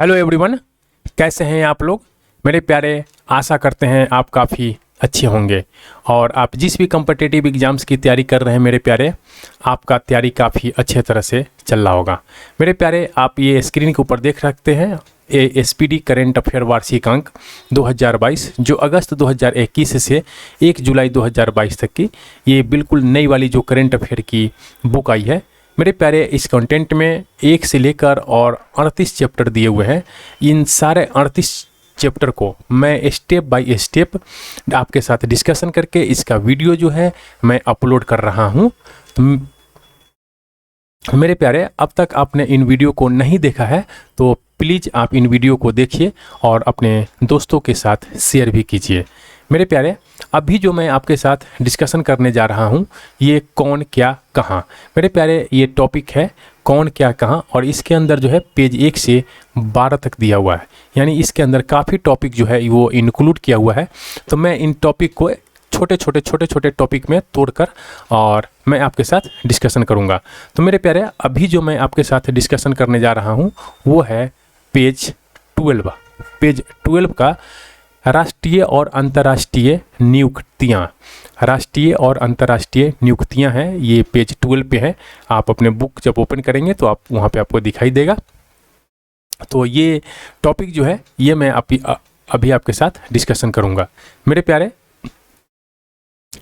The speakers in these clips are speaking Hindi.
हेलो एवरीवन, कैसे हैं आप लोग मेरे प्यारे। आशा करते हैं आप काफ़ी अच्छे होंगे और आप जिस भी कम्पिटिटिव एग्ज़ाम्स की तैयारी कर रहे हैं मेरे प्यारे, आपका तैयारी काफ़ी अच्छे तरह से चल रहा होगा। मेरे प्यारे, आप ये स्क्रीन के ऊपर देख सकते हैं एसपीडी करेंट अफेयर वार्षिक अंक 2022 जो अगस्त 2021 से 1 जुलाई 2022 तक की ये बिल्कुल नई वाली जो करेंट अफेयर की बुक आई है। मेरे प्यारे, इस कंटेंट में 1 से लेकर और 38 चैप्टर दिए हुए हैं। इन सारे 38 चैप्टर को मैं स्टेप बाय स्टेप आपके साथ डिस्कशन करके इसका वीडियो जो है मैं अपलोड कर रहा हूँ। मेरे प्यारे, अब तक आपने इन वीडियो को नहीं देखा है तो प्लीज़ आप इन वीडियो को देखिए और अपने दोस्तों के साथ शेयर भी कीजिए। मेरे प्यारे, अभी जो मैं आपके साथ डिस्कशन करने जा रहा हूँ ये कौन क्या कहाँ। मेरे प्यारे, ये टॉपिक है कौन क्या कहाँ और इसके अंदर जो है पेज 1 से 12 तक दिया हुआ है, यानी इसके अंदर काफ़ी टॉपिक जो है वो इंक्लूड किया हुआ है। तो मैं इन टॉपिक को छोटे छोटे टॉपिक में तोड़कर और मैं आपके साथ डिस्कशन करूंगा। तो मेरे प्यारे, अभी जो मैं आपके साथ डिस्कशन करने जा रहा हूं वो है पेज 12 का राष्ट्रीय और अंतर्राष्ट्रीय नियुक्तियां। राष्ट्रीय और अंतर्राष्ट्रीय नियुक्तियां हैं, ये पेज 12 पे है। आप अपने बुक जब ओपन करेंगे तो आप वहाँ पे आपको दिखाई देगा। तो ये टॉपिक जो है ये मैं अभी आपके साथ डिस्कशन करूँगा। मेरे प्यारे,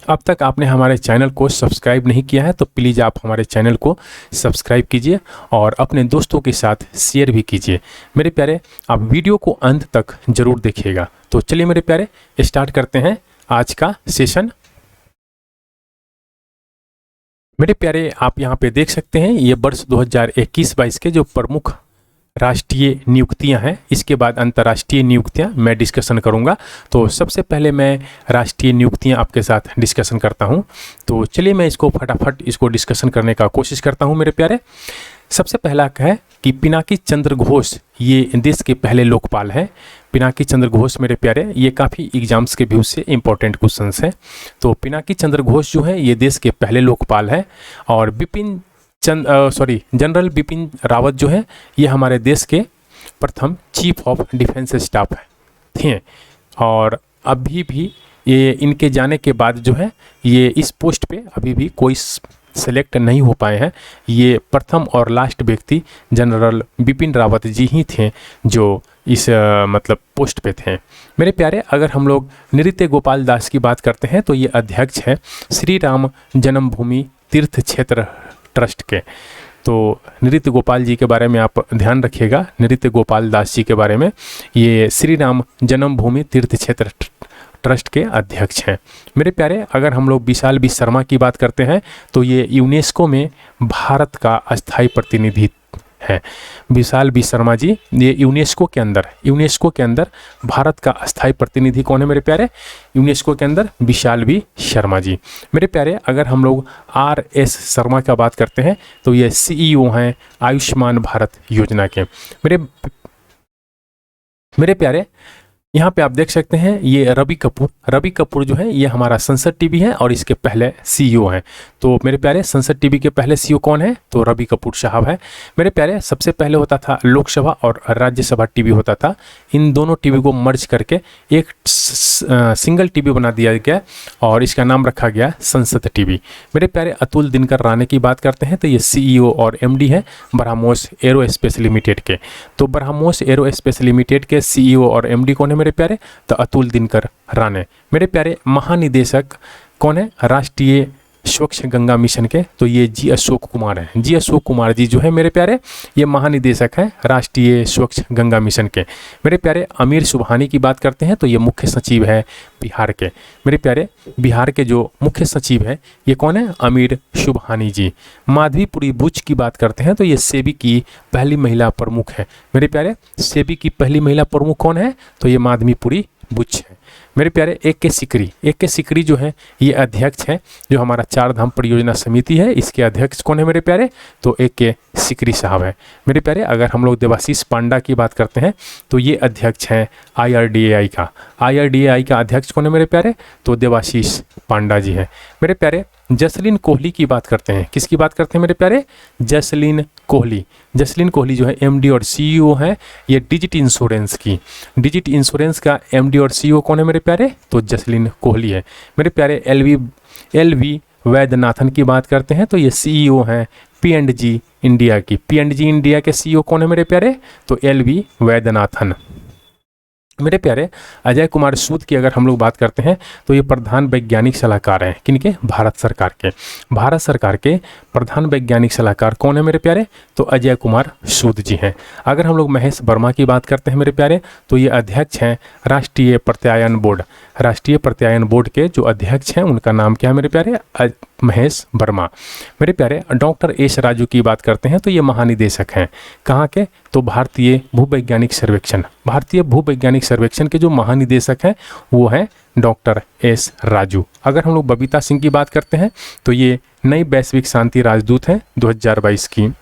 अब तक आपने हमारे चैनल को सब्सक्राइब नहीं किया है तो प्लीज़ आप हमारे चैनल को सब्सक्राइब कीजिए और अपने दोस्तों के साथ शेयर भी कीजिए। मेरे प्यारे, आप वीडियो को अंत तक ज़रूर देखिएगा। तो चलिए मेरे प्यारे, स्टार्ट करते हैं आज का सेशन। मेरे प्यारे, आप यहाँ पे देख सकते हैं ये वर्ष 2021-22 के जो प्रमुख राष्ट्रीय नियुक्तियां हैं, इसके बाद अंतर्राष्ट्रीय नियुक्तियां मैं डिस्कशन करूंगा। तो सबसे पहले मैं राष्ट्रीय नियुक्तियां आपके साथ डिस्कशन करता हूं। तो चलिए मैं इसको फटाफट डिस्कशन करने का कोशिश करता हूं। मेरे प्यारे, सबसे पहला है कि पिनाकी चंद्र घोष ये देश के पहले लोकपाल हैं। पिनाकी चंद्र घोष मेरे प्यारे, ये काफ़ी एग्जाम्स के व्यू से इंपॉर्टेंट क्वेश्चंस हैं। तो पिनाकी चंद्र घोष जो है ये देश के पहले लोकपाल हैं और जनरल बिपिन रावत जो है ये हमारे देश के प्रथम चीफ ऑफ डिफेंस स्टाफ हैं और अभी भी ये इनके जाने के बाद जो है ये इस पोस्ट पे अभी भी कोई सेलेक्ट नहीं हो पाए हैं। ये प्रथम और लास्ट व्यक्ति जनरल बिपिन रावत जी ही थे जो इस पोस्ट पे थे। मेरे प्यारे, अगर हम लोग नृत्य गोपाल दास की बात करते हैं तो ये अध्यक्ष है श्री राम जन्मभूमि तीर्थ क्षेत्र ट्रस्ट के। तो नृत्य गोपाल जी के बारे में आप ध्यान रखिएगा, नृत्य गोपाल दास जी के बारे में। ये श्री राम जन्मभूमि तीर्थ क्षेत्र ट्रस्ट के अध्यक्ष हैं। मेरे प्यारे, अगर हम लोग विशाल बी शर्मा की बात करते हैं तो ये यूनेस्को में भारत का अस्थायी प्रतिनिधि है। विशाल बी शर्मा जी ये यूनेस्को के अंदर भारत का अस्थायी प्रतिनिधि कौन है मेरे प्यारे? यूनेस्को के अंदर विशाल बी शर्मा जी। मेरे प्यारे, अगर हम लोग RS शर्मा का बात करते हैं तो ये CEO हैं आयुष्मान भारत योजना के। मेरे प्यारे, यहाँ पे आप देख सकते हैं ये रवि कपूर जो है ये हमारा संसद टीवी है और इसके पहले CEO हैं। तो मेरे प्यारे, संसद टीवी के पहले CEO कौन है? तो रवि कपूर साहब है। मेरे प्यारे, सबसे पहले होता था लोकसभा और राज्यसभा टीवी होता था। इन दोनों टीवी को मर्ज करके एक सिंगल टीवी बना दिया गया और इसका नाम रखा गया संसद टीवी। मेरे प्यारे, अतुल दिनकर राणे की बात करते हैं तो ये CEO और MD है ब्रह्मोस एरोस्पेस लिमिटेड के। तो ब्रह्मोस एरोस्पेस लिमिटेड के CEO और MD कौन है मेरे प्यारे? तो अतुल दिनकर राणे। मेरे प्यारे, महानिदेशक कौन है राष्ट्रीय स्वच्छ गंगा मिशन के? तो ये जी अशोक कुमार हैं। जी अशोक कुमार जी जो है मेरे प्यारे ये महानिदेशक हैं राष्ट्रीय स्वच्छ गंगा मिशन के। मेरे प्यारे, अमीर सुबहानी की बात करते हैं तो ये मुख्य सचिव है बिहार के। मेरे प्यारे, बिहार के जो मुख्य सचिव है ये कौन है? अमीर सुबहानी जी। माधवीपुरी बुच की बात करते हैं तो ये सेबी की पहली महिला प्रमुख है। मेरे प्यारे, सेबी की पहली महिला प्रमुख कौन है? तो ये माधवीपुरी बुच है। मेरे प्यारे, AK सिकरी जो है ये अध्यक्ष है जो हमारा 4 धाम परियोजना समिति है, इसके अध्यक्ष कौन है मेरे प्यारे? तो AK सिकरी साहब है। मेरे प्यारे, अगर हम लोग देवाशीष पांडा की बात करते हैं तो ये अध्यक्ष हैं IRDAI का। IRDAI का अध्यक्ष कौन है मेरे प्यारे? तो देवाशीष पांडा जी हैं। मेरे प्यारे, जसलीन कोहली की बात करते हैं। किसकी बात करते हैं मेरे प्यारे? जसलीन कोहली। जसलीन कोहली जो है एमडी और सीईओ है ये डिजिट इंश्योरेंस की। डिजिट इंश्योरेंस का एमडी और सीईओ कौन है मेरे प्यारे? तो जसलीन कोहली है। मेरे प्यारे एलवी वैद्यनाथन की बात करते हैं तो ये सीईओ हैं P&G इंडिया की। P&G इंडिया के सीईओ कौन है मेरे प्यारे? तो एलवी वैद्यनाथन। मेरे प्यारे अजय कुमार सूद की अगर हम लोग बात करते हैं तो ये प्रधान वैज्ञानिक सलाहकार हैं। किनके? भारत सरकार के। भारत सरकार के प्रधान वैज्ञानिक सलाहकार कौन है मेरे प्यारे? तो अजय कुमार सूद जी हैं। अगर हम लोग महेश वर्मा की बात करते हैं मेरे प्यारे तो ये अध्यक्ष हैं राष्ट्रीय प्रत्यायन बोर्ड। राष्ट्रीय प्रत्यायन बोर्ड के जो अध्यक्ष हैं उनका नाम क्या है मेरे प्यारे? महेश वर्मा। मेरे प्यारे डॉक्टर एस राजू की बात करते हैं तो ये महानिदेशक हैं। कहाँ के? तो भारतीय भूवैज्ञानिक सर्वेक्षण। भारतीय भूवैज्ञानिक सर्वेक्षण के जो महानिदेशक हैं वो हैं डॉक्टर एस राजू। अगर हम लोग बबीता सिंह की बात करते हैं तो ये नई वैश्विक शांति राजदूत हैं 2022 की।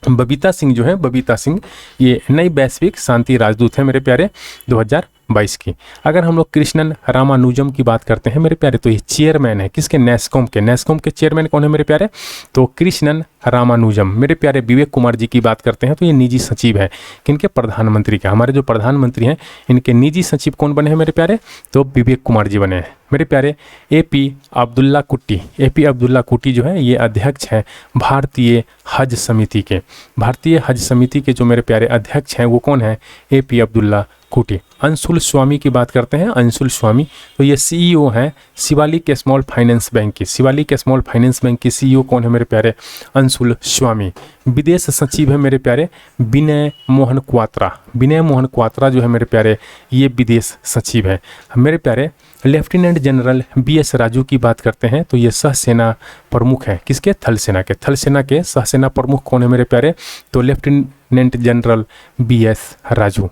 बबीता सिंह जो है, बबीता सिंह ये नई वैश्विक शांति राजदूत है मेरे प्यारे 2022 की। अगर हम लोग कृष्णन रामानुजम की बात करते हैं मेरे प्यारे तो ये चेयरमैन है किसके? नेस्कॉम के। नेस्कॉम के चेयरमैन कौन है मेरे प्यारे? तो कृष्णन रामानुजम। मेरे प्यारे विवेक कुमार जी की बात करते हैं तो ये निजी सचिव है किनके? प्रधानमंत्री के। हमारे जो प्रधानमंत्री हैं इनके निजी सचिव कौन बने हैं मेरे प्यारे? तो विवेक कुमार जी बने हैं। मेरे प्यारे AP अब्दुल्ला कुट्टी। AP अब्दुल्ला कुट्टी जो है ये अध्यक्ष हैं भारतीय हज समिति के। भारतीय हज समिति के जो मेरे प्यारे अध्यक्ष हैं वो कौन है? AP अब्दुल्ला कुट्टी। अंशुल स्वामी की बात करते हैं। अंशुल स्वामी तो ये सीईओ हैं शिवालिक स्मॉल फाइनेंस बैंक की। शिवालिक स्मॉल फाइनेंस बैंक की सीईओ कौन है मेरे प्यारे? अंशुल स्वामी। विदेश सचिव है मेरे प्यारे विनय मोहन क्वात्रा। विनय मोहन क्वात्रा जो है मेरे प्यारे ये विदेश सचिव है। मेरे प्यारे लेफ्टिनेंट जनरल BS राजू की बात करते हैं तो ये सह सेना प्रमुख हैं किसके? थल सेना के। थल सेना के सह सेना प्रमुख कौन है मेरे प्यारे? तो लेफ्टिनेंट जनरल BS राजू।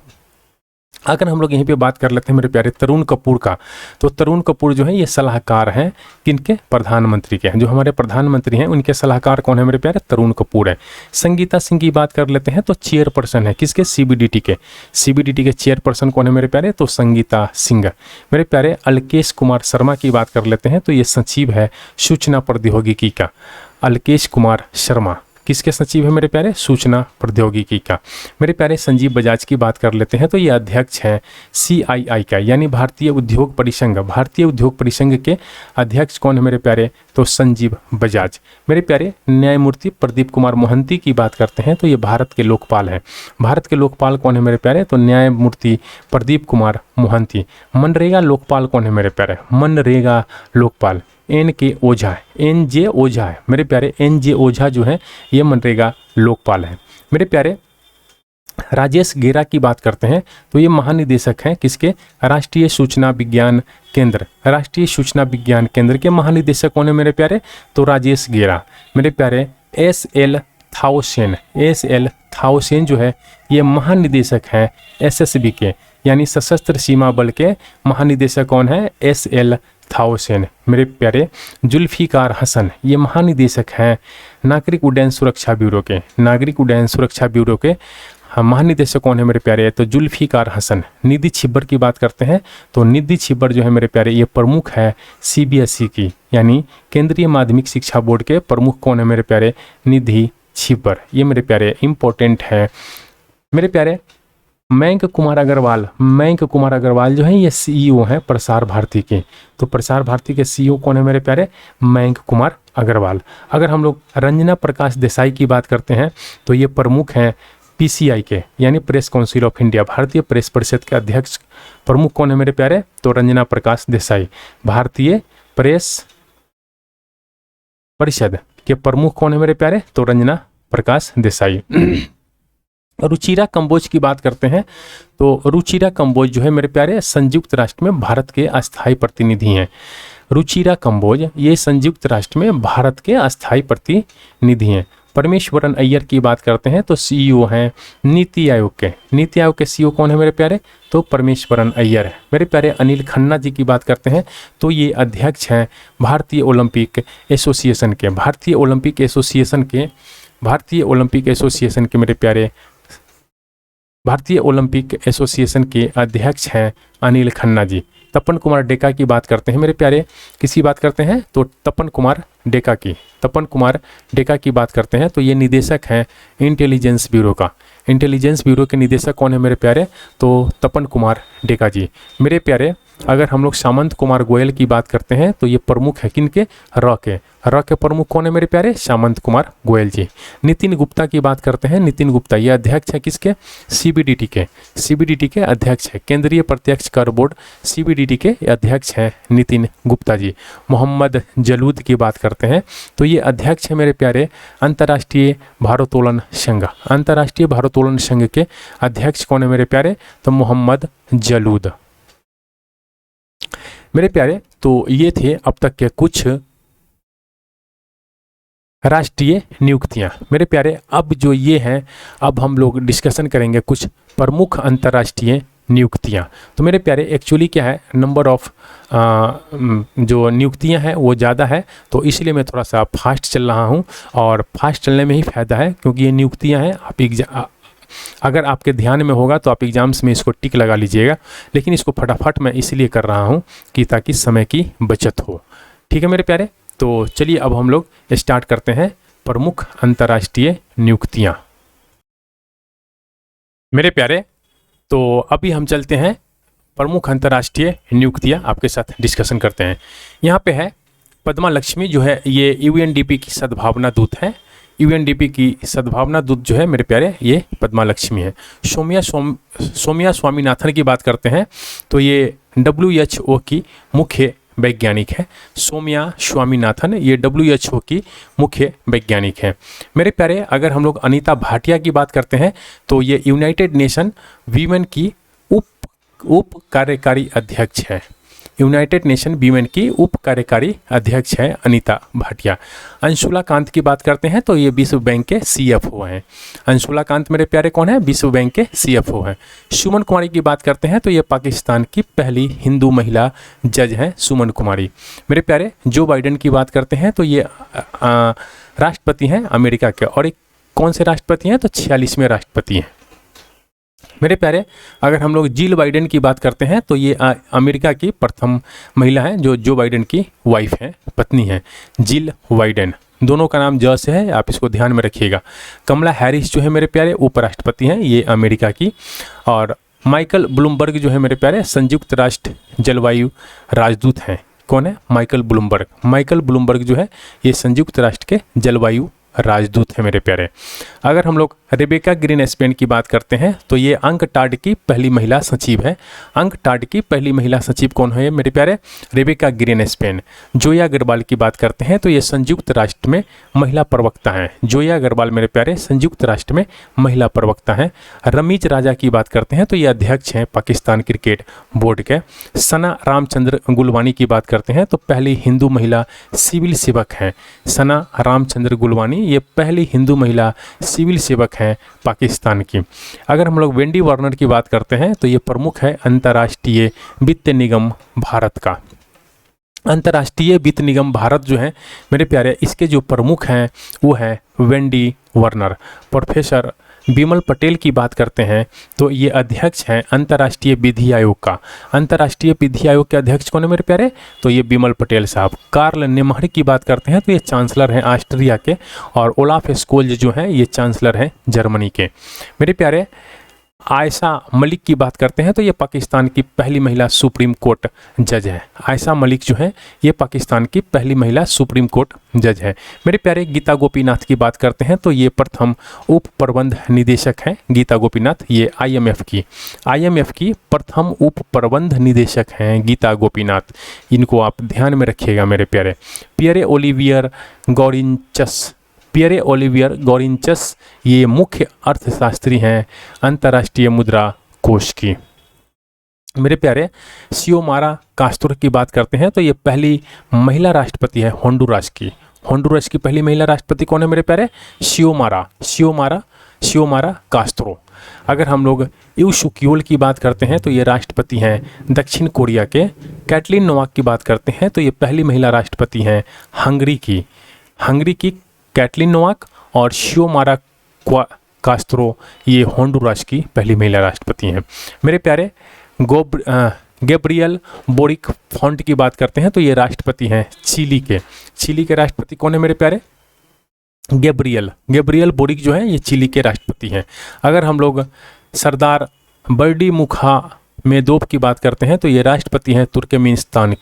अगर हम लोग यहीं पे बात कर लेते हैं मेरे प्यारे तरुण कपूर का तो तरुण कपूर जो है ये सलाहकार हैं किनके? प्रधानमंत्री के। जो हमारे प्रधानमंत्री हैं उनके सलाहकार कौन है मेरे प्यारे? तरुण कपूर है। संगीता सिंह की बात कर लेते हैं तो चेयरपर्सन है किसके? CBDT के। CBDT के चेयरपर्सन कौन है मेरे प्यारे? तो संगीता सिंह। मेरे प्यारे अलकेश कुमार शर्मा की बात कर लेते हैं तो ये सचिव है सूचना प्रौद्योगिकी का। अलकेश कुमार शर्मा किसके सचिव है मेरे प्यारे? सूचना प्रौद्योगिकी का। मेरे प्यारे संजीव बजाज की बात कर लेते हैं तो ये अध्यक्ष हैं CII का यानी भारतीय उद्योग परिसंघ। भारतीय उद्योग परिसंघ के अध्यक्ष कौन है मेरे प्यारे? तो संजीव बजाज। मेरे प्यारे न्यायमूर्ति प्रदीप कुमार मोहंती की बात करते हैं तो ये भारत के लोकपाल हैं। भारत के लोकपाल कौन है मेरे प्यारे? तो न्यायमूर्ति प्रदीप कुमार मोहंती। मनरेगा लोकपाल कौन है मेरे प्यारे? मनरेगा लोकपाल NK ओझा है। NJ ओझा है मेरे प्यारे। NJ ओझा जो है ये मनरेगा लोकपाल है। मेरे प्यारे राजेश गेरा की बात करते हैं तो ये महानिदेशक हैं किसके? राष्ट्रीय सूचना विज्ञान केंद्र। राष्ट्रीय सूचना विज्ञान केंद्र के महानिदेशक कौन है मेरे प्यारे? तो राजेश गेरा। मेरे प्यारे SL थाउसेन जो है ये महानिदेशक हैं SSB के यानी सशस्त्र सीमा बल के महानिदेशक कौन है? SL थाउसेन। मेरे प्यारे जुल्फिकार हसन ये महानिदेशक हैं नागरिक उड्डयन सुरक्षा ब्यूरो के। नागरिक उड्डयन सुरक्षा ब्यूरो के महानिदेशक कौन है मेरे प्यारे? तो जुल्फिकार हसन। निधि छिब्बर की बात करते हैं तो निधि छिब्बर जो है मेरे प्यारे ये प्रमुख है CBSE की यानी केंद्रीय माध्यमिक शिक्षा बोर्ड के प्रमुख कौन है मेरे प्यारे? निधि छिब्बर। ये मेरे प्यारे इंपॉर्टेंट है। मेरे प्यारे मयंक कुमार अग्रवाल जो है ये CEO हैं प्रसार भारती के। तो प्रसार भारती के CEO कौन है मेरे प्यारे? मयंक कुमार अग्रवाल। अगर हम लोग रंजना प्रकाश देसाई की बात करते हैं तो ये प्रमुख हैं PCI के यानी प्रेस काउंसिल ऑफ इंडिया। भारतीय प्रेस परिषद के अध्यक्ष प्रमुख कौन है मेरे प्यारे? तो रंजना प्रकाश देसाई। भारतीय प्रेस परिषद के प्रमुख कौन है मेरे प्यारे? तो रंजना प्रकाश देसाई। रुचिरा कंबोज की बात करते हैं तो रुचिरा कंबोज जो है मेरे प्यारे संयुक्त राष्ट्र में भारत के अस्थायी प्रतिनिधि हैं। रुचिरा कंबोज ये संयुक्त राष्ट्र में भारत के अस्थायी प्रतिनिधि हैं। परमेश्वरन अय्यर की बात करते हैं तो CEO हैं नीति आयोग के। नीति आयोग के CEO कौन है मेरे प्यारे? तो परमेश्वरन अय्यर है। मेरे प्यारे अनिल खन्ना जी की बात करते हैं तो ये अध्यक्ष हैं भारतीय ओलंपिक एसोसिएशन के। भारतीय ओलंपिक एसोसिएशन के मेरे प्यारे भारतीय ओलंपिक एसोसिएशन के अध्यक्ष हैं अनिल खन्ना जी। तपन कुमार डेका की बात करते हैं मेरे प्यारे, किसकी बात करते हैं तो तपन कुमार डेका की, तपन कुमार डेका की बात करते हैं। तो ये निदेशक हैं इंटेलिजेंस ब्यूरो का, इंटेलिजेंस ब्यूरो के निदेशक कौन है मेरे प्यारे तो तपन कुमार डेका जी। मेरे प्यारे अगर हम लोग सामंत कुमार गोयल की बात करते हैं तो ये प्रमुख है किनके, र के प्रमुख कौन है मेरे प्यारे, सामंत कुमार गोयल जी। नितिन गुप्ता की बात करते हैं, नितिन गुप्ता ये अध्यक्ष है किसके, सीबीडीटी के, सीबीडीटी के अध्यक्ष है, केंद्रीय प्रत्यक्ष कर बोर्ड सीबीडीटी के अध्यक्ष हैं नितिन गुप्ता जी। मोहम्मद जलूद की बात करते हैं तो ये अध्यक्ष है मेरे प्यारे अंतर्राष्ट्रीय भारोत्तोलन संघ, अंतर्राष्ट्रीय भारोत्तोलन संघ के अध्यक्ष कौन है मेरे प्यारे तो मोहम्मद जलूद। मेरे प्यारे तो ये थे अब तक के कुछ राष्ट्रीय नियुक्तियां। मेरे प्यारे अब जो ये हैं, अब हम लोग डिस्कशन करेंगे कुछ प्रमुख अंतर्राष्ट्रीय नियुक्तियां। तो मेरे प्यारे एक्चुअली क्या है, नंबर ऑफ जो नियुक्तियां हैं वो ज़्यादा है, तो इसलिए मैं थोड़ा सा फास्ट चल रहा हूं, और फास्ट चलने में ही फ़ायदा है क्योंकि ये नियुक्तियां हैं। आप अगर आपके ध्यान में होगा तो आप एग्जाम्स में इसको टिक लगा लीजिएगा, लेकिन इसको फटाफट मैं इसलिए कर रहा हूँ कि ताकि समय की बचत हो। ठीक है मेरे प्यारे, तो चलिए अब हम लोग स्टार्ट करते हैं प्रमुख अंतर्राष्ट्रीय नियुक्तियां। मेरे प्यारे तो अभी हम चलते हैं प्रमुख अंतर्राष्ट्रीय नियुक्तियां आपके साथ डिस्कशन करते हैं। यहाँ पे है पद्मा लक्ष्मी, जो है ये यूएनडीपी की सद्भावना दूत है, यूएनडीपी की सद्भावना दूत जो है मेरे प्यारे ये पद्मा लक्ष्मी है। सौम्या स्वामीनाथन की बात करते हैं तो ये WHO की मुख्य वैज्ञानिक है। सौम्या स्वामीनाथन ये WHO की मुख्य वैज्ञानिक है। मेरे प्यारे अगर हम लोग अनीता भाटिया की बात करते हैं तो ये यूनाइटेड नेशन वीमेन की उप कार्यकारी अध्यक्ष है, यूनाइटेड नेशन वीमेन की उप कार्यकारी अध्यक्ष है अनीता भाटिया। अंशुला कांत की बात करते हैं तो ये विश्व बैंक के CFO हैं। अंशुला कांत मेरे प्यारे कौन है, विश्व बैंक के CFO हैं। सुमन कुमारी की बात करते हैं तो ये पाकिस्तान की पहली हिंदू महिला जज हैं सुमन कुमारी। मेरे प्यारे जो बाइडेन की बात करते हैं तो ये राष्ट्रपति हैं अमेरिका के, और एक कौन से राष्ट्रपति हैं तो 46वें राष्ट्रपति हैं। मेरे प्यारे अगर हम लोग जिल बाइडेन की बात करते हैं तो ये अमेरिका की प्रथम महिला हैं, जो बाइडेन की वाइफ हैं, पत्नी हैं, जिल बाइडेन। दोनों का नाम ज से है, आप इसको ध्यान में रखिएगा। कमला हैरिस जो है मेरे प्यारे उपराष्ट्रपति हैं, ये अमेरिका की। और माइकल ब्लूमबर्ग जो है मेरे प्यारे संयुक्त राष्ट्र जलवायु राजदूत हैं। कौन है, माइकल ब्लूमबर्ग। माइकल ब्लूमबर्ग जो है ये संयुक्त राष्ट्र के जलवायु राजदूत है मेरे प्यारे। अगर हम लोग रेबेका ग्रीनस्पैन की बात करते हैं तो ये अंकटाड की पहली महिला सचिव है। अंकटाड की पहली महिला सचिव कौन है मेरे प्यारे, रेबेका ग्रीनस्पैन। जोया अग्रवाल की बात करते हैं तो ये संयुक्त राष्ट्र में महिला प्रवक्ता हैं। जोया अग्रवाल मेरे प्यारे संयुक्त राष्ट्र में महिला प्रवक्ता हैं। रमीज राजा की बात करते हैं तो ये अध्यक्ष हैं पाकिस्तान क्रिकेट बोर्ड के। सना रामचंद्र गुलवानी की बात करते हैं तो पहली हिंदू महिला सिविल सेवक हैं। सना रामचंद्र गुलवानी ये पहली हिंदू महिला सिविल सेवक हैं पाकिस्तान की। अगर हम लोग वेंडी वार्नर की बात करते हैं तो ये प्रमुख है अंतर्राष्ट्रीय वित्त निगम भारत का। अंतर्राष्ट्रीय वित्त निगम भारत जो है मेरे प्यारे, इसके जो प्रमुख हैं वो है Wendy Warner. Professor Bimal Patel की बात करते हैं तो ये अध्यक्ष हैं अंतर्राष्ट्रीय विधि आयोग का। अंतर्राष्ट्रीय विधि आयोग के अध्यक्ष कौन है मेरे प्यारे, तो ये बिमल पटेल साहब। कार्ल नेमहर की बात करते हैं तो ये चांसलर हैं ऑस्ट्रिया के। और ओलाफ स्कोल्ज जो हैं ये चांसलर हैं जर्मनी के। मेरे प्यारे आयशा मलिक की बात करते हैं तो ये पाकिस्तान की पहली महिला सुप्रीम कोर्ट जज है। आयशा मलिक जो है ये पाकिस्तान की पहली महिला सुप्रीम कोर्ट जज है। मेरे प्यारे गीता गोपीनाथ की बात करते हैं तो ये प्रथम उप प्रबंध निदेशक हैं। गीता गोपीनाथ ये IMF की प्रथम उप प्रबंध निदेशक हैं गीता गोपीनाथ। इनको आप ध्यान में रखिएगा मेरे प्यारे। पियरे ओलिवियर गॉरिंचस ये मुख्य अर्थशास्त्री हैं अंतर्राष्ट्रीय मुद्रा कोष की। मेरे प्यारे सियोमारा कास्त्रो की बात करते हैं तो ये पहली महिला राष्ट्रपति है होंडुरास की। होंडुरास की पहली महिला राष्ट्रपति कौन है मेरे प्यारे, सियोमारा कास्त्रो। अगर हम लोग यू सुक्योल की बात करते हैं तो ये राष्ट्रपति हैं दक्षिण कोरिया के। कैटलिन नोवाक की बात करते हैं तो ये पहली महिला राष्ट्रपति हैं हंगरी की कैटलिन नोवाक। और सियोमारा कास्त्रो ये होंडुरास की पहली महिला राष्ट्रपति हैं। मेरे प्यारे गैब्रियल बोरिक फॉन्ट की बात करते हैं तो ये राष्ट्रपति हैं चिली के। चिली के राष्ट्रपति कौन है मेरे प्यारे? गैब्रियल बोरिक जो है ये चिली के राष्ट्रपति हैं। अगर हम लोग सरदार बर्डी मुखामेदोव की बात करते हैं तो ये राष्ट्रपति हैं तुर्कमेनिस्तान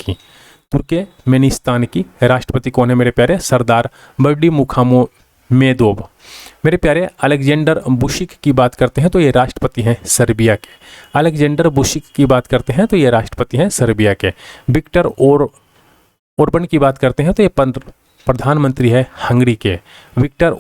की। राष्ट्रपति कौन है मेरे प्यारे? सरदार बर्डी मुखामेदोव। मेरे प्यारे अलेक्जेंडर बुशिक की बात करते हैं तो ये राष्ट्रपति हैं सर्बिया के। अलेक्जेंडर बुशिक की बात करते हैं तो ये राष्ट्रपति हैं सर्बिया के। विक्टर ओरबन की बात करते हैं तो ये प्रधानमंत्री है हंगरी के। विक्टर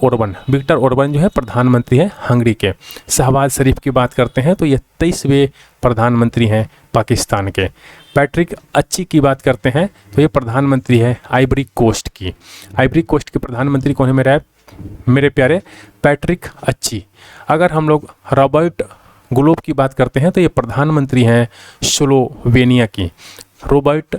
ओरबन जो है प्रधानमंत्री है हंगरी के। शहबाज शरीफ की बात करते हैं तो ये 23वें प्रधानमंत्री हैं पाकिस्तान के। पैट्रिक अच्छी की बात करते हैं तो ये प्रधानमंत्री है आइवरी कोस्ट की। आइवरी कोस्ट के प्रधानमंत्री कौन है मेरे प्यारे? पैट्रिक अच्छी। अगर हम लोग रॉबर्ट गुलोब की बात करते हैं तो ये प्रधानमंत्री हैं स्लोवेनिया की। रॉबर्ट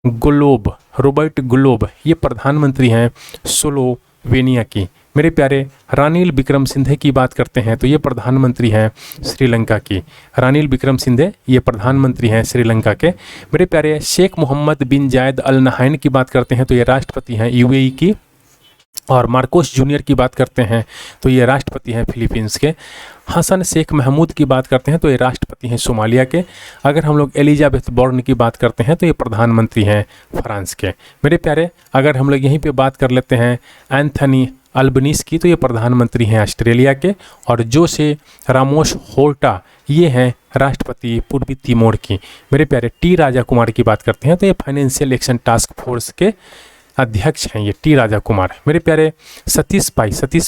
गुलोब ये प्रधानमंत्री हैं स्लोवेनिया की। मेरे प्यारे रानिल विक्रमसिंघे की बात करते हैं तो ये प्रधानमंत्री हैं श्रीलंका की। रानिल विक्रमसिंघे ये प्रधानमंत्री हैं श्रीलंका के। मेरे प्यारे शेख मोहम्मद बिन जायद अल नहायन की बात करते हैं तो ये राष्ट्रपति हैं यूएई की। और मार्कोस जूनियर की बात करते हैं तो ये राष्ट्रपति हैं फिलीपींस के। हसन शेख महमूद की बात करते हैं तो ये राष्ट्रपति हैं सोमालिया के। अगर हम लोग एलिजाबेथ बोर्न की बात करते हैं तो ये प्रधानमंत्री हैं फ्रांस के। मेरे प्यारे अगर हम लोग यहीं पे बात कर लेते हैं एंथनी अल्बनीस की तो ये प्रधानमंत्री हैं ऑस्ट्रेलिया के। और जोसे रामोस होर्टा ये हैं राष्ट्रपति पूर्वी तिमोर की। मेरे प्यारे टी राजा कुमार की बात करते हैं तो ये फाइनेंशियल एक्शन टास्क फोर्स के अध्यक्ष हैं ये टी राजा कुमार। मेरे प्यारे सतीश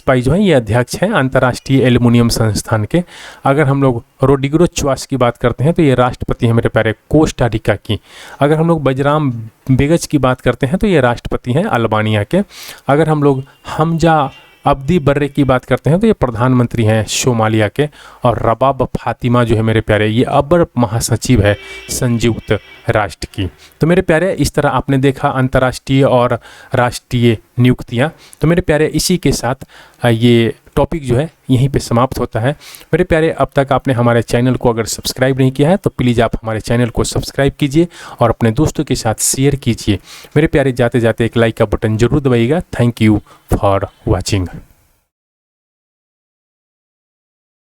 पाई जो हैं ये अध्यक्ष हैं अंतर्राष्ट्रीय एल्युमिनियम संस्थान के। अगर हम लोग रोड्रिगो चुआस की बात करते हैं तो ये राष्ट्रपति हैं मेरे प्यारे कोस्टा रिका की। अगर हम लोग बजराम बेगच की बात करते हैं तो ये राष्ट्रपति हैं अल्बानिया के। अगर हम लोग हमजा अब्दी बर्रे की बात करते हैं तो ये प्रधानमंत्री हैं सोमालिया के। और रबाब फातिमा जो है मेरे प्यारे ये अपर महासचिव है संयुक्त राष्ट्र की। तो मेरे प्यारे इस तरह आपने देखा अंतर्राष्ट्रीय और राष्ट्रीय नियुक्तियां। तो मेरे प्यारे इसी के साथ ये टॉपिक जो है यहीं पे समाप्त होता है। मेरे प्यारे अब तक आपने हमारे चैनल को अगर सब्सक्राइब नहीं किया है तो प्लीज़ आप हमारे चैनल को सब्सक्राइब कीजिए और अपने दोस्तों के साथ शेयर कीजिए। मेरे प्यारे जाते जाते एक लाइक का बटन जरूर दबाइएगा। Thank you for watching.